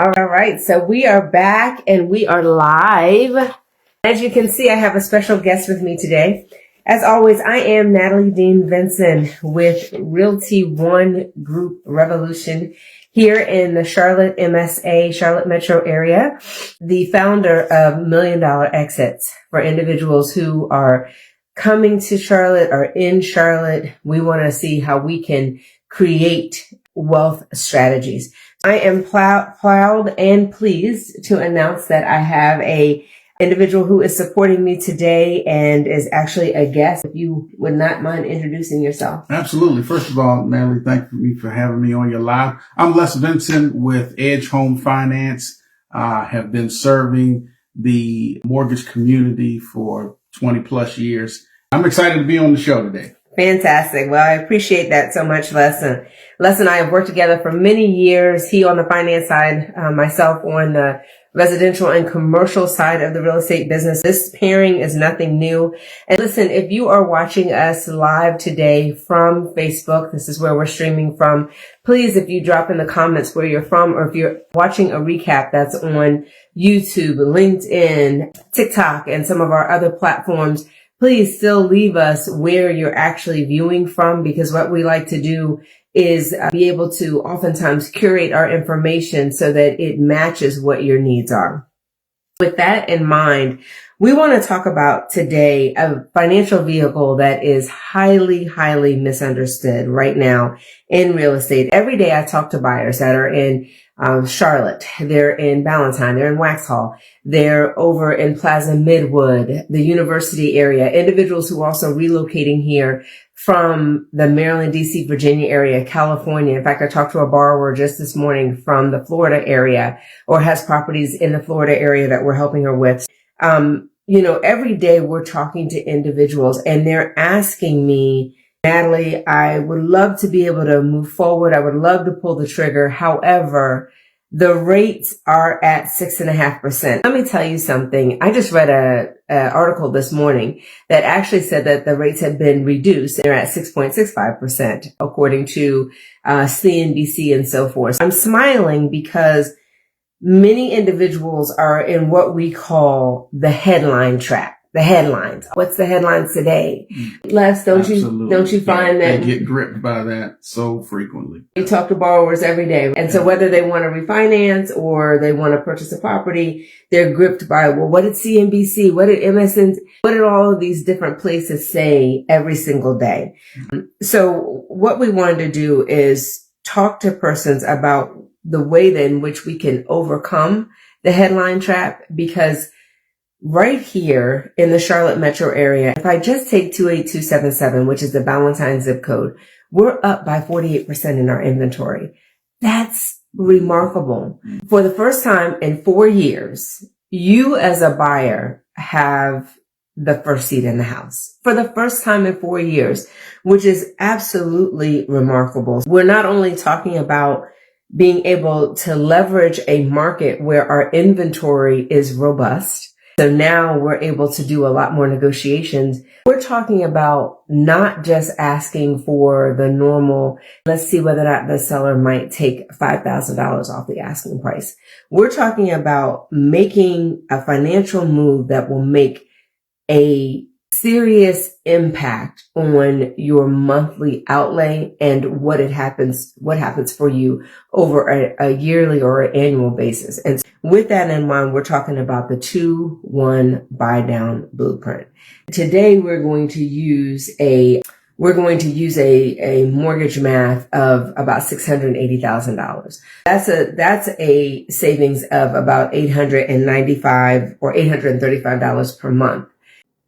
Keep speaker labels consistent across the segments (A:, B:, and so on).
A: All right, so we are back and we are live. As you can see, I have a special guest with me today. As always, I am Natalie Dean-Vinson with Realty One Group Revolution here in the Charlotte MSA, Charlotte metro area, the founder of $1 Million Exits for individuals who are coming to Charlotte or in Charlotte. We want to see how we can create wealth strategies. I am proud and pleased to announce that I have a individual who is supporting me today and is actually a guest. If you would not mind introducing yourself.
B: Absolutely. First of all, Natalie, thank you for having me on your live. I'm Les Vinson with Edge Home Finance. Have been serving the mortgage community for 20 plus years. I'm excited to be on the show today.
A: Fantastic. Well, I appreciate that so much, Les. Les and I have worked together for many years. He on the finance side, myself on the residential and commercial side of the real estate business. This pairing is nothing new. And listen, if you are watching us live today from Facebook, this is where we're streaming from. Please, if you drop in the comments where you're from, or if you're watching a recap that's on YouTube, LinkedIn, TikTok, and some of our other platforms, please still leave us where you're actually viewing from, because what we like to do is be able to oftentimes curate our information so that it matches what your needs are. With that in mind, we want to talk about today a financial vehicle that is highly, highly misunderstood right now in real estate. Every day I talk to buyers that are in Charlotte, they're in Ballantyne, they're in Waxhaw, they're over in Plaza Midwood, the university area, individuals who are also relocating here from the Maryland, DC, Virginia area, California. In fact, I talked to a borrower just this morning from the Florida area, or has properties in the Florida area that we're helping her with. Every day we're talking to individuals and they're asking me, Natalie, I would love to be able to move forward. I would love to pull the trigger. However, the rates are at 6.5%. Let me tell you something. I just read an article this morning that actually said that the rates have been reduced. They're at 6.65%, according to CNBC and so forth. I'm smiling because many individuals are in what we call the headline trap. The headlines. What's the headlines today? Les, don't you find that
B: they get gripped by that so frequently?
A: You talk to borrowers every day. And so whether they want to refinance or they want to purchase a property, they're gripped by, well, what did CNBC, what did MSN, what did all of these different places say every single day? So what we wanted to do is talk to persons about the way in which we can overcome the headline trap, because right here in the Charlotte metro area, if I just take 28277, which is the Ballantyne zip code, we're up by 48% in our inventory. That's remarkable. For the first time in 4 years, you as a buyer have the first seat in the house. For the first time in 4 years, which is absolutely remarkable. We're not only talking about being able to leverage a market where our inventory is robust. So now we're able to do a lot more negotiations. We're talking about not just asking for the normal, let's see whether or not the seller might take $5,000 off the asking price. We're talking about making a financial move that will make a serious impact on your monthly outlay and what happens for you over a yearly or an annual basis. And with that in mind, we're talking about the 2-1 Buydown blueprint. Today, we're going to use a mortgage math of about $680,000. That's a savings of about $895 or $835 per month.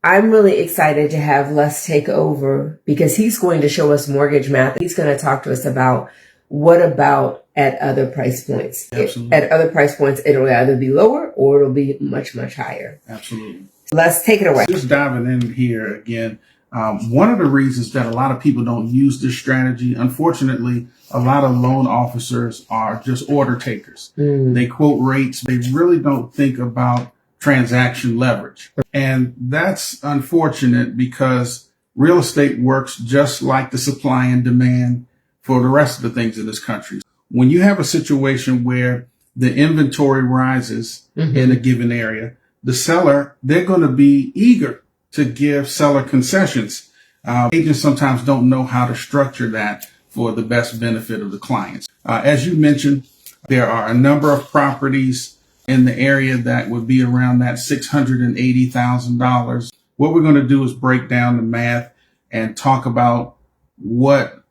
A: I'm really excited to have Les take over because he's going to show us mortgage math. He's going to talk to us about what about at other price points.
B: Absolutely.
A: At other price points, it'll either be lower or it'll be much, much higher.
B: Absolutely.
A: Les, take it away.
B: Just diving in here again. One of the reasons that a lot of people don't use this strategy, unfortunately, a lot of loan officers are just order takers. They quote rates. They really don't think about transaction leverage. And that's unfortunate because real estate works just like the supply and demand for the rest of the things in this country. When you have a situation where the inventory rises in a given area, the seller, they're going to be eager to give seller concessions. Agents sometimes don't know how to structure that for the best benefit of the clients. As you mentioned, there are a number of properties in the area that would be around that $680,000. What we're going to do is break down the math and talk about what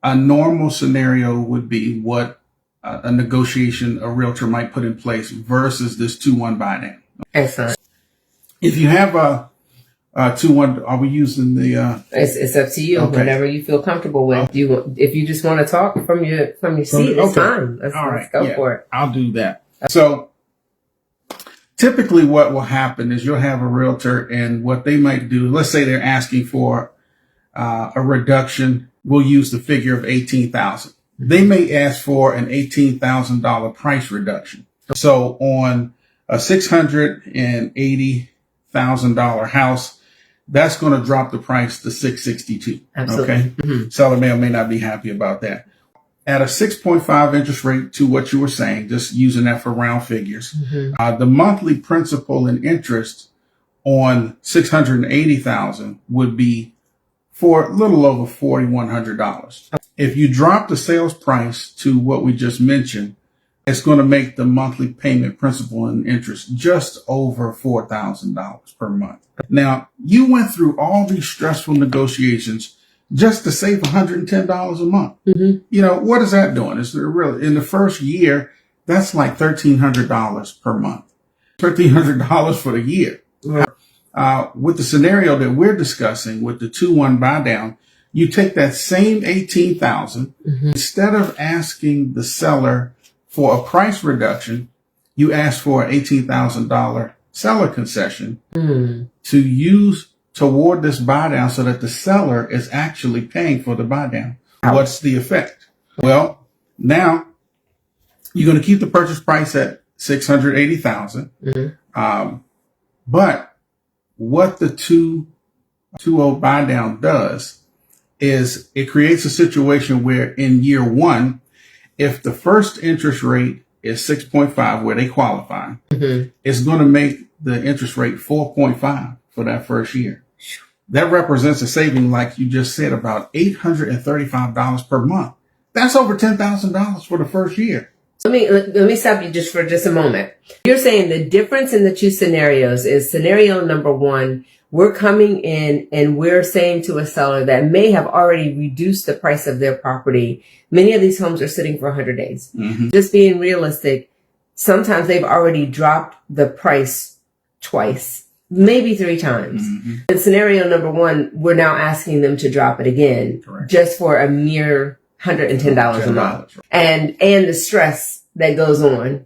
B: a normal scenario would be, what a negotiation a realtor might put in place versus this 2-1 buy down.
A: Excellent.
B: If you have a 2-1, are we using the?
A: It's up to you.
B: Okay.
A: Whatever you feel comfortable with. If you just want to talk from your seat, it's fine. Let's go for it.
B: I'll do that. So typically, what will happen is you'll have a realtor, and what they might do. Let's say they're asking for a reduction. We'll use the figure of $18,000. They may ask for an $18,000 price reduction. So on a $680,000 house, that's going to drop the price to $662,000.
A: Absolutely.
B: Okay. Seller may or may not be happy about that. At a 6.5 interest rate, to what you were saying, just using that for round figures, the monthly principal and interest on $680,000 would be for a little over $4,100. If you drop the sales price to what we just mentioned, it's going to make the monthly payment principal and interest just over $4,000 per month. Now, you went through all these stressful negotiations just to save $110 a month. You know, what is that doing? Is there really, in the first year, that's like $1,300 per month, $1,300 for the year. With the scenario that we're discussing with the 2-1 buy down, you take that same $18,000, instead of asking the seller for a price reduction, you ask for an $18,000 seller concession to use toward this buy down so that the seller is actually paying for the buy down. What's the effect? Well, now you're going to keep the purchase price at $680,000. But what the 2.0 buy down does is it creates a situation where in year one, if the first interest rate is 6.5, where they qualify, it's going to make the interest rate 4.5 for that first year. That represents a saving, like you just said, about $835 per month. That's over $10,000 for the first year.
A: Let me stop you just for a moment. You're saying the difference in the two scenarios is scenario number one, we're coming in and we're saying to a seller that may have already reduced the price of their property. Many of these homes are sitting for 100 days. Just being realistic, sometimes they've already dropped the price twice, maybe 3 times. In scenario number one, we're now asking them to drop it again, just for a mere $110 a month. And the stress that goes on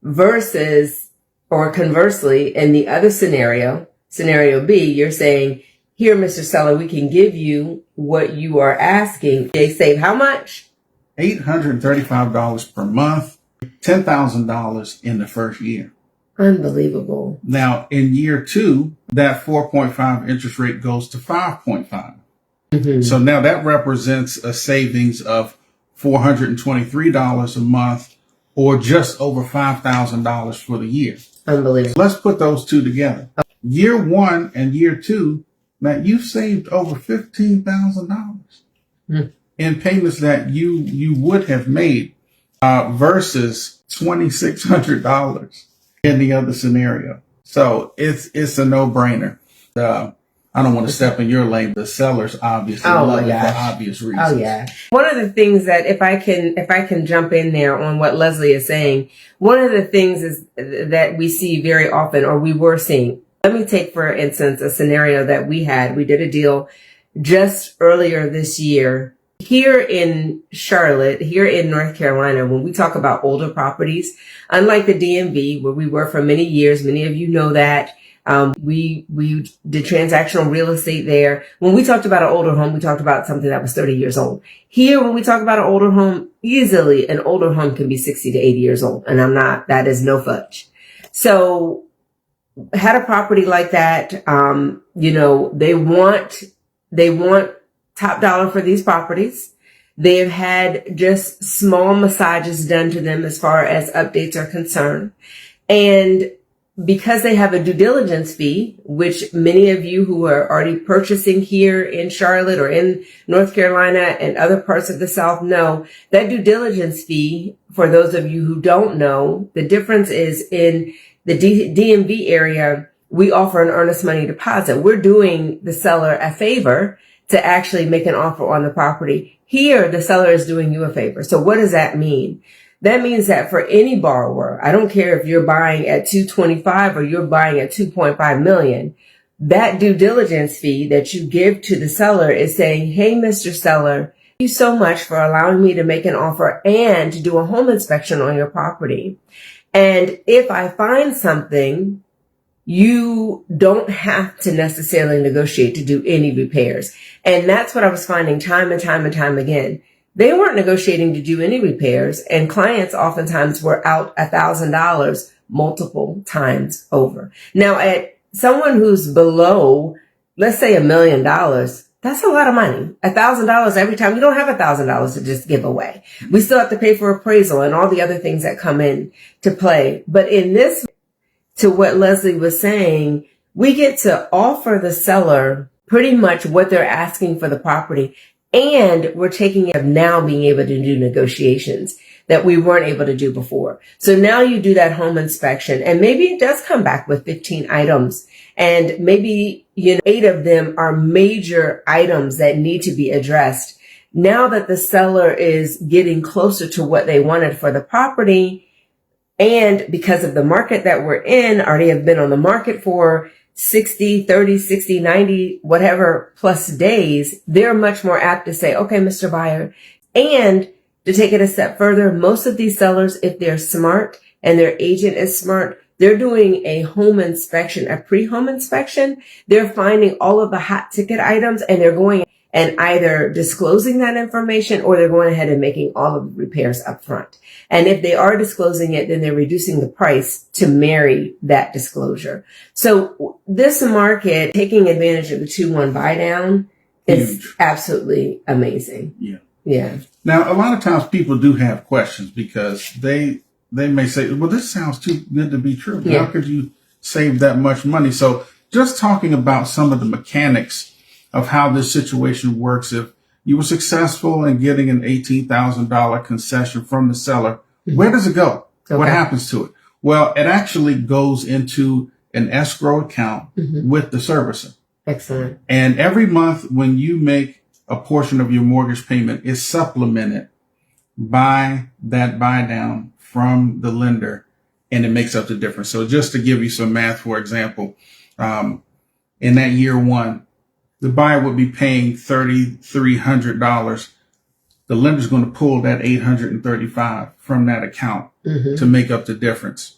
A: versus, or conversely, in the other scenario B, you're saying, here, Mr. Seller, we can give you what you are asking. They save how much?
B: $835 per month, $10,000 in the first year.
A: Unbelievable.
B: Now, in year two, that 4.5 interest rate goes to 5.5. So now that represents a savings of $423 a month, or just over $5,000 for the year.
A: Unbelievable.
B: Let's put those two together. Year one and year two, Matt, you've saved over $15,000 in payments that you would have made versus $2,600 in the other scenario. So it's a no-brainer. I don't want to step in your lane. The sellers obviously love it for obvious reasons.
A: Oh yeah. One of the things that if I can jump in there on what Leslie is saying, one of the things is that we see very often, or we were seeing. Let me take, for instance, a scenario that we had. We did a deal just earlier this year here in Charlotte, here in North Carolina. When we talk about older properties, unlike the DMV where we were for many years, many of you know that. We did transactional real estate there. When we talked about an older home, we talked about something that was 30 years old. Here, when we talk about an older home, easily an older home can be 60 to 80 years old. And that is no fudge. So had a property like that. They want top dollar for these properties. They have had just small massages done to them as far as updates are concerned. And because they have a due diligence fee, which many of you who are already purchasing here in Charlotte or in North Carolina and other parts of the South know, that due diligence fee, for those of you who don't know, the difference is in the DMV area, we offer an earnest money deposit. We're doing the seller a favor to actually make an offer on the property. Here, the seller is doing you a favor. So what does that mean? That means that for any borrower, I don't care if you're buying at 225 or you're buying at 2.5 million, that due diligence fee that you give to the seller is saying, hey, Mr. Seller, thank you so much for allowing me to make an offer and to do a home inspection on your property. And if I find something, you don't have to necessarily negotiate to do any repairs. And that's what I was finding time and time and time again. They weren't negotiating to do any repairs, and clients oftentimes were out $1,000 multiple times over. Now, at someone who's below, let's say $1 million, that's a lot of money. $1,000 every time. You don't have $1,000 to just give away. We still have to pay for appraisal and all the other things that come in to play. But in this, to what Leslie was saying, we get to offer the seller pretty much what they're asking for the property. And we're taking it of now being able to do negotiations that we weren't able to do before. So now you do that home inspection and maybe it does come back with 15 items and maybe, 8 of them are major items that need to be addressed. Now that the seller is getting closer to what they wanted for the property, and because of the market that we're in, already have been on the market for 60, 30, 60, 90, whatever plus days, they're much more apt to say, okay, Mr. Buyer. And to take it a step further, most of these sellers, if they're smart and their agent is smart, they're doing a home inspection, a pre-home inspection. They're finding all of the hot ticket items and they're going and either disclosing that information or they're going ahead and making all of the repairs up front. And if they are disclosing it, then they're reducing the price to marry that disclosure. So this market, taking advantage of the 2-1 buy down is absolutely amazing.
B: Yeah.
A: Yeah.
B: Now, a lot of times people do have questions because they may say, well, this sounds too good to be true.
A: Yeah.
B: How could you save that much money? So just talking about some of the mechanics of how this situation works. If you were successful in getting an $18,000 concession from the seller, where does it go? Okay. What happens to it? Well, it actually goes into an escrow account with the servicer.
A: Excellent.
B: And every month when you make a portion of your mortgage payment, it's supplemented by that buy down from the lender, and it makes up the difference. So just to give you some math, for example, in that year one, the buyer would be paying $3,300. The lender's going to pull that $835 from that account to make up the difference,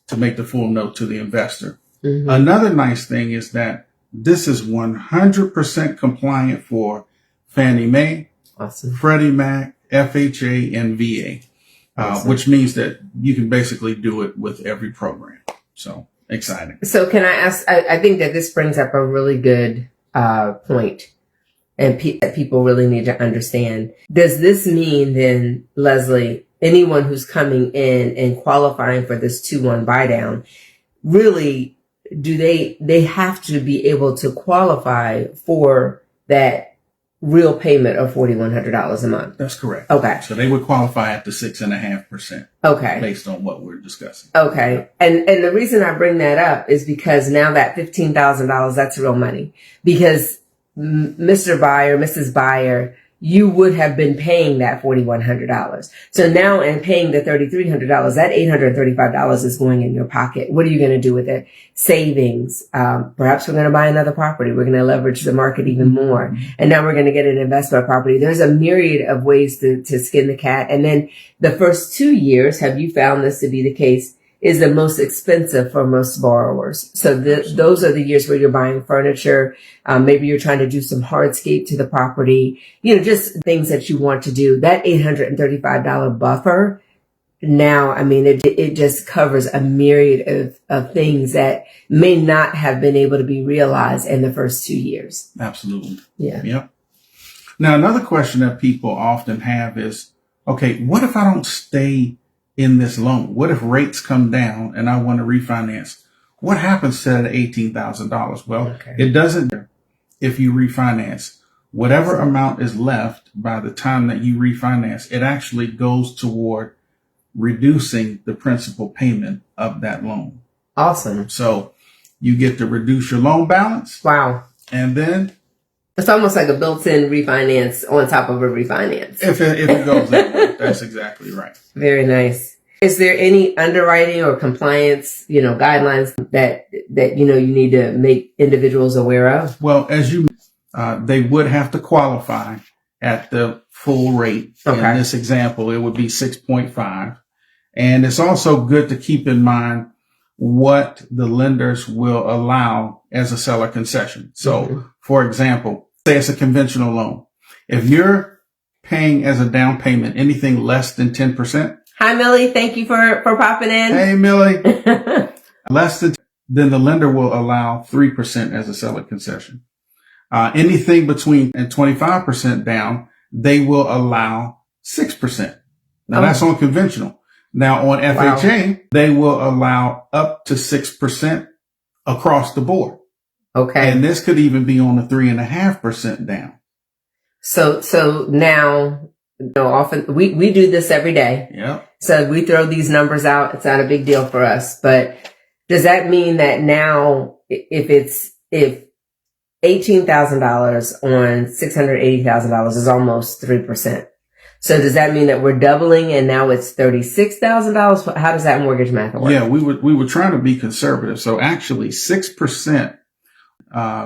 B: to make the full note to the investor. Another nice thing is that this is 100% compliant for Fannie Mae, Freddie Mac, FHA, and VA, which means that you can basically do it with every program. So exciting.
A: So can I ask, I think that this brings up a really good point and that people really need to understand. Does this mean then, Leslie, anyone who's coming in and qualifying for this 2-1 buy down, really, do they have to be able to qualify for that real payment of $4,100 a month?
B: That's correct.
A: Okay.
B: So they would qualify at the 6.5%.
A: Okay.
B: Based on what we're discussing.
A: Okay. And the reason I bring that up is because now that $15,000, that's real money. Because Mr. Buyer, Mrs. Buyer, you would have been paying that $4,100. So now in paying the $3,300, that $835 is going in your pocket. What are you going to do with it? Savings. Perhaps we're going to buy another property. We're going to leverage the market even more. And now we're going to get an investment property. There's a myriad of ways to skin the cat. And then the first 2 years, have you found this to be the case, is the most expensive for most borrowers. So those are the years where you're buying furniture. Maybe you're trying to do some hardscape to the property, just things that you want to do. That $835 buffer now, I mean, it just covers a myriad of things that may not have been able to be realized in the first 2 years.
B: Absolutely.
A: Yeah.
B: Yep. Now, another question that people often have is, okay, what if I don't stay in this loan? What if rates come down and I want to refinance? What happens to that $18,000? Well, It doesn't. If you refinance, whatever amount is left by the time that you refinance, it actually goes toward reducing the principal payment of that loan.
A: Awesome.
B: So you get to reduce your loan balance.
A: Wow.
B: And then
A: it's almost like a built-in refinance on top of a refinance.
B: If it goes that way, that's exactly right.
A: Very nice. Is there any underwriting or compliance, guidelines that you need to make individuals aware of?
B: Well, as they would have to qualify at the full rate.
A: Okay.
B: In this example, it would be 6.5. And it's also good to keep in mind what the lenders will allow as a seller concession. So, for example, say it's a conventional loan. If you're paying as a down payment anything less than 10%.
A: Hi, Millie. Thank you for popping in.
B: Hey, Millie. Less than, then the lender will allow 3% as a seller concession. Anything between 25% down, they will allow 6%. Now that's on conventional. Now on FHA, they will allow up to 6% across the board.
A: Okay.
B: And this could even be on the 3.5% down.
A: So now, often we do this every day.
B: Yeah.
A: So we throw these numbers out. It's not a big deal for us, but does that mean that now if $18,000 on $680,000 is almost 3%? So does that mean that we're doubling and now it's $36,000? How does that mortgage math work?
B: Yeah, we were trying to be conservative. So actually 6%,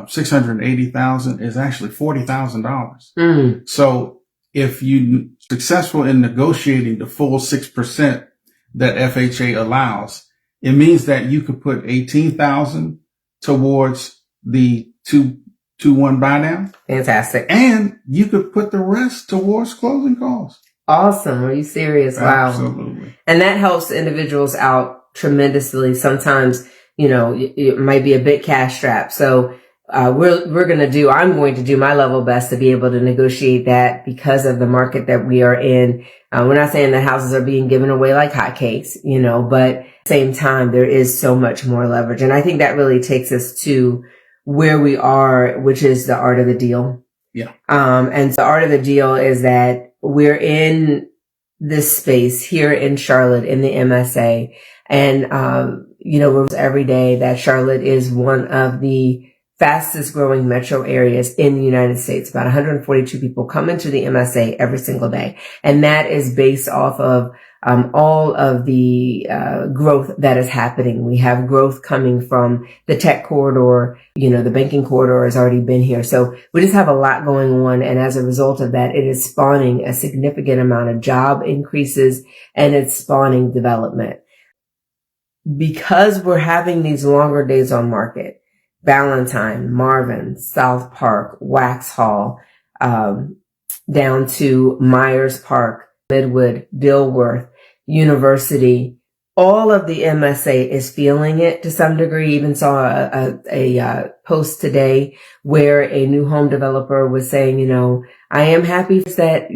B: 680,000 is actually $40,000. So if you successful in negotiating the full 6% that FHA allows, it means that you could put 18,000 towards the 2-1 buy down.
A: Fantastic.
B: And you could put the rest towards closing costs.
A: Awesome. Are you serious? Wow.
B: Absolutely.
A: And that helps individuals out tremendously. Sometimes, it might be a bit cash strapped. So, I'm going to do my level best to be able to negotiate that because of the market that we are in. We're not saying that houses are being given away like hotcakes, but at the same time, there is so much more leverage. And I think that really takes us to where we are, which is the art of the deal.
B: Yeah.
A: And the art of the deal is that we're in this space here in Charlotte in the MSA. And, we're every day that Charlotte is one of the fastest growing metro areas in the United States. About 142 people come into the MSA every single day. And that is based off of all of the growth that is happening. We have growth coming from the tech corridor. The banking corridor has already been here. So we just have a lot going on. And as a result of that, it is spawning a significant amount of job increases and it's spawning development. Because we're having these longer days on market, Valentine, Marvin, South Park, Waxhaw, down to Myers Park, Midwood, Dilworth, University, all of the MSA is feeling it to some degree. Even saw a post today where a new home developer was saying, I am happy that,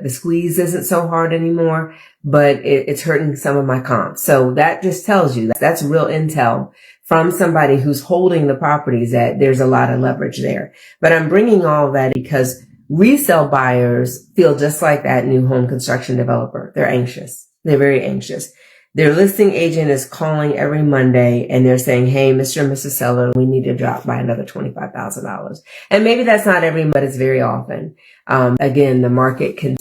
A: the squeeze isn't so hard anymore, but it's hurting some of my comps. So that just tells you that's real intel from somebody who's holding the properties, that there's a lot of leverage there. But I'm bringing all of that because resale buyers feel just like that new home construction developer. They're anxious. They're very anxious. Their listing agent is calling every Monday and they're saying, hey, Mr. and Mrs. Seller, we need to drop by another $25,000. And maybe that's not every, but it's very often. Again, the market can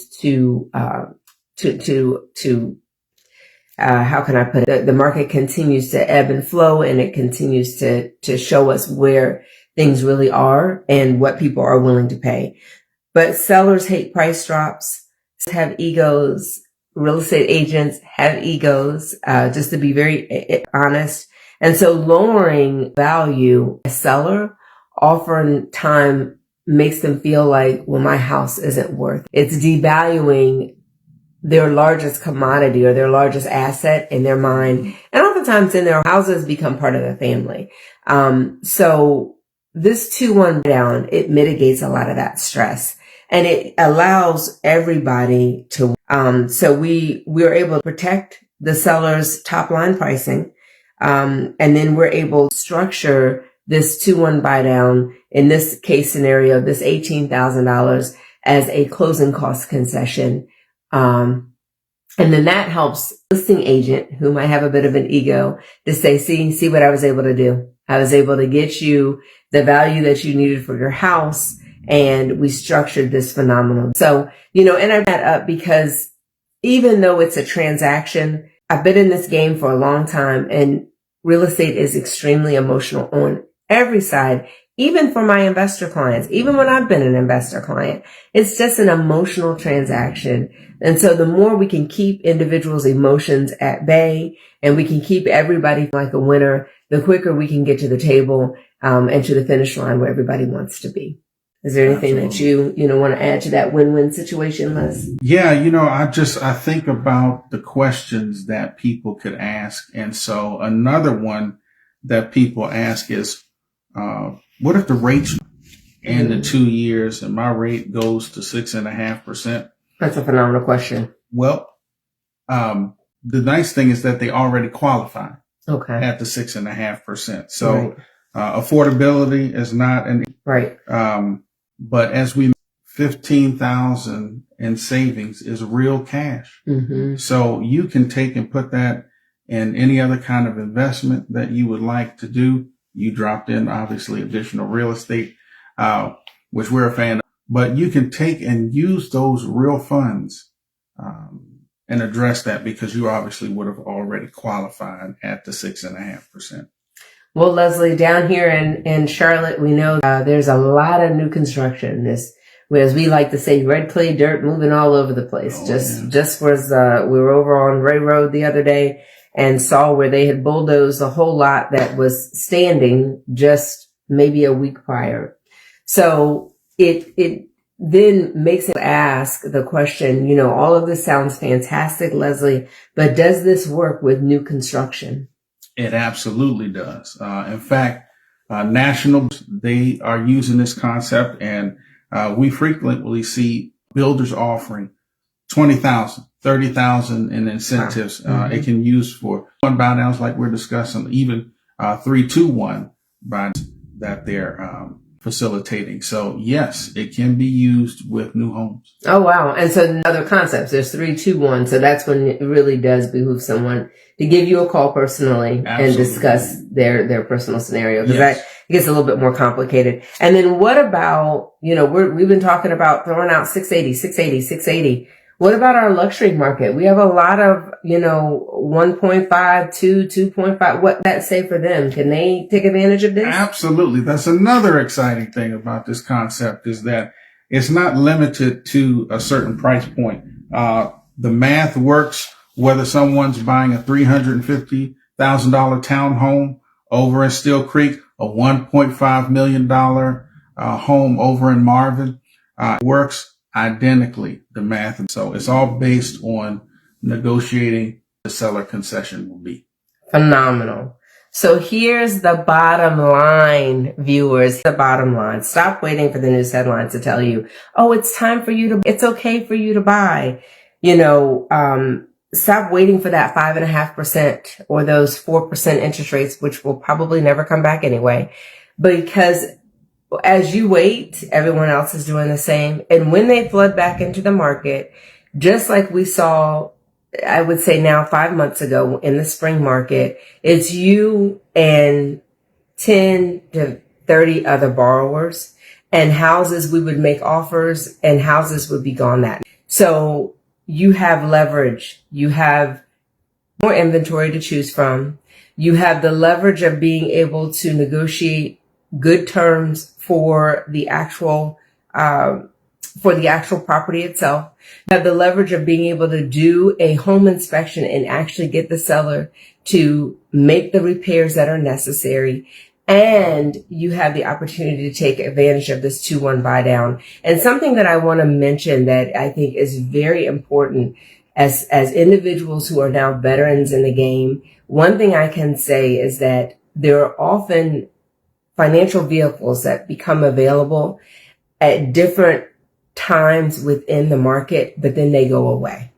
A: how can I put it? The market continues to ebb and flow and it continues to show us where things really are and what people are willing to pay. But sellers hate price drops, have egos. Real estate agents have egos, just to be very honest. And so lowering value a seller oftentimes makes them feel like, well, my house isn't worth it. It's devaluing their largest commodity or their largest asset in their mind. And oftentimes then their houses become part of their family. So this 2-1 down, it mitigates a lot of that stress and it allows everybody to, so we're able to protect the seller's top line pricing. And then we're able to structure this 2-1 buy down in this case scenario, this $18,000 as a closing cost concession. And then that helps listing agent who might have a bit of an ego to say, see what I was able to do. I was able to get you the value that you needed for your house. And we structured this phenomenal. So, and I bring that up because even though it's a transaction, I've been in this game for a long time and real estate is extremely emotional on every side, even for my investor clients, even when I've been an investor client, it's just an emotional transaction. And so the more we can keep individuals' emotions at bay and we can keep everybody like a winner, the quicker we can get to the table, and to the finish line where everybody wants to be. Is there anything Absolutely. That you want to add to that win-win situation, Les?
B: Yeah, I think about the questions that people could ask. And so another one that people ask is, what if the rates in the 2 years and my rate goes to 6.5%?
A: That's a phenomenal question.
B: Well, the nice thing is that they already qualify at the 6.5%. So right. Affordability is not an
A: right.
B: But as we 15,000 in savings is real cash. Mm-hmm. So you can take and put that in any other kind of investment that you would like to do. You dropped in obviously additional real estate, which we're a fan of, but you can take and use those real funds, and address that because you obviously would have already qualified at the 6.5%.
A: Well, Leslie, down here in Charlotte, we know there's a lot of new construction. As we like to say, red clay dirt moving all over the place. Just was we were over on Ray Road the other day and saw where they had bulldozed a whole lot that was standing just maybe a week prior. So it then makes it ask the question, all of this sounds fantastic, Leslie, but does this work with new construction?
B: It absolutely does. In fact, nationals, they are using this concept and we frequently see builders offering 20,000, 30,000 in incentives. Wow. It can use for one buy downs like we're discussing, even 3-2-1 buy that they're facilitating. So yes, it can be used with new homes.
A: Oh, wow. And so other concepts, there's 3-2-1. So that's when it really does behoove someone to give you a call personally Absolutely. And discuss their personal scenario. Because yes. It gets a little bit more complicated. And then what about, we've been talking about throwing out 680. What about our luxury market? We have a lot of, 1.5, 2.5. What that say for them? Can they take advantage of this?
B: Absolutely. That's another exciting thing about this concept is that it's not limited to a certain price point. The math works whether someone's buying a $350,000 townhome over in Steel Creek, a $1.5 million home over in Marvin. It works identically, the math. And so it's all based on negotiating the seller concession will be.
A: Phenomenal. So here's the bottom line, viewers, the bottom line. Stop waiting for the news headlines to tell you, it's time for you it's okay for you to buy. Stop waiting for that 5.5% or those 4% interest rates, which will probably never come back anyway, because as you wait, everyone else is doing the same. And when they flood back into the market, just like we saw, I would say now 5 months ago in the spring market, it's you and 10 to 30 other borrowers and houses, we would make offers and houses would be gone that. So you have leverage. You have more inventory to choose from. You have the leverage of being able to negotiate good terms for the actual property itself. You have the leverage of being able to do a home inspection and actually get the seller to make the repairs that are necessary. And you have the opportunity to take advantage of this 2-1 buy down. And something that I want to mention that I think is very important as individuals who are now veterans in the game. One thing I can say is that there are often financial vehicles that become available at different times within the market, but then they go away.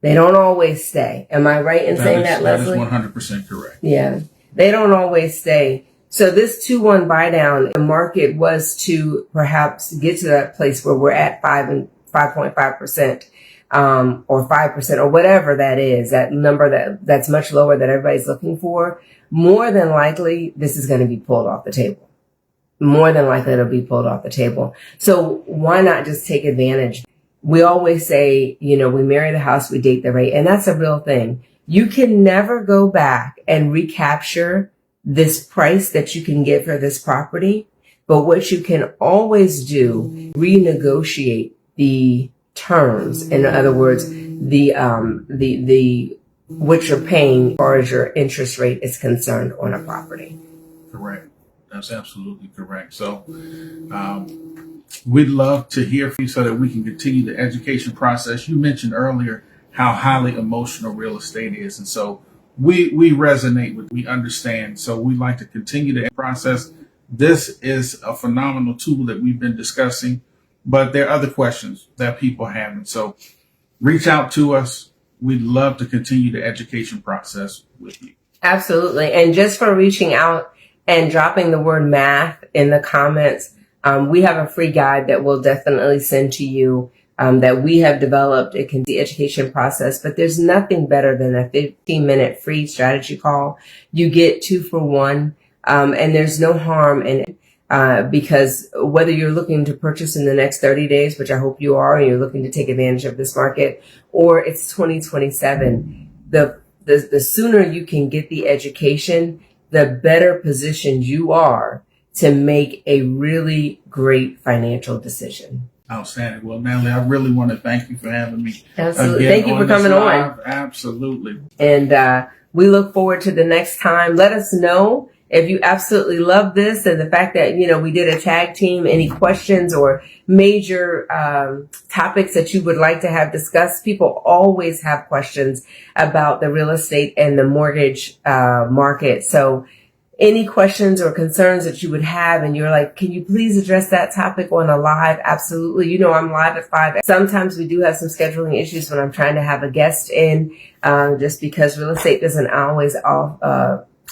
A: They don't always stay. Am I right in saying that, Leslie?
B: That is 100% correct.
A: Yeah. They don't always stay. So this 2-1 buy down, the market was to perhaps get to that place where we're at 5.5%, or 5% or whatever that is, that number that's much lower that everybody's looking for. More than likely, this is going to be pulled off the table. More than likely, it'll be pulled off the table. So why not just take advantage? We always say, we marry the house, we date the rate. And that's a real thing. You can never go back and recapture this price that you can get for this property. But what you can always do, renegotiate the terms. In other words, what you're paying as far as your interest rate is concerned on a property.
B: Correct. That's absolutely correct. So, we'd love to hear from you so that we can continue the education process. You mentioned earlier how highly emotional real estate is. And so we resonate with, we understand. So we like to continue the process. This is a phenomenal tool that we've been discussing, but there are other questions that people have. And so reach out to us. We'd love to continue the education process with you.
A: Absolutely. And just for reaching out and dropping the word math in the comments, we have a free guide that we'll definitely send to you that we have developed. It can be the education process, but there's nothing better than a 15-minute free strategy call. You get 2 for 1, and there's no harm in it because whether you're looking to purchase in the next 30 days, which I hope you are, and you're looking to take advantage of this market, or it's 2027, the sooner you can get the education, the better positioned you are to make a really great financial decision.
B: Outstanding. Well, Natalie, I really want to thank you for having me.
A: Absolutely. Thank you for coming on.
B: Absolutely.
A: And we look forward to the next time. Let us know if you absolutely love this and the fact that, we did a tag team, any questions or major topics that you would like to have discussed. People always have questions about the real estate and the mortgage market. So any questions or concerns that you would have and you're like, can you please address that topic on a live? Absolutely. I'm live at 5. Sometimes we do have some scheduling issues when I'm trying to have a guest in, just because real estate doesn't always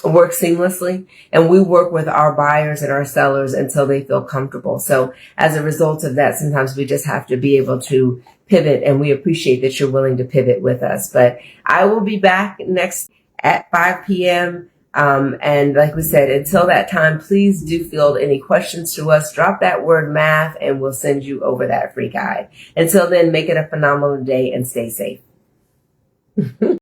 A: work seamlessly. And we work with our buyers and our sellers until they feel comfortable. So as a result of that, sometimes we just have to be able to pivot, and we appreciate that you're willing to pivot with us. But I will be back next at 5 p.m. And like we said, until that time, please do field any questions to us. Drop that word math and we'll send you over that free guide. Until then, make it a phenomenal day and stay safe.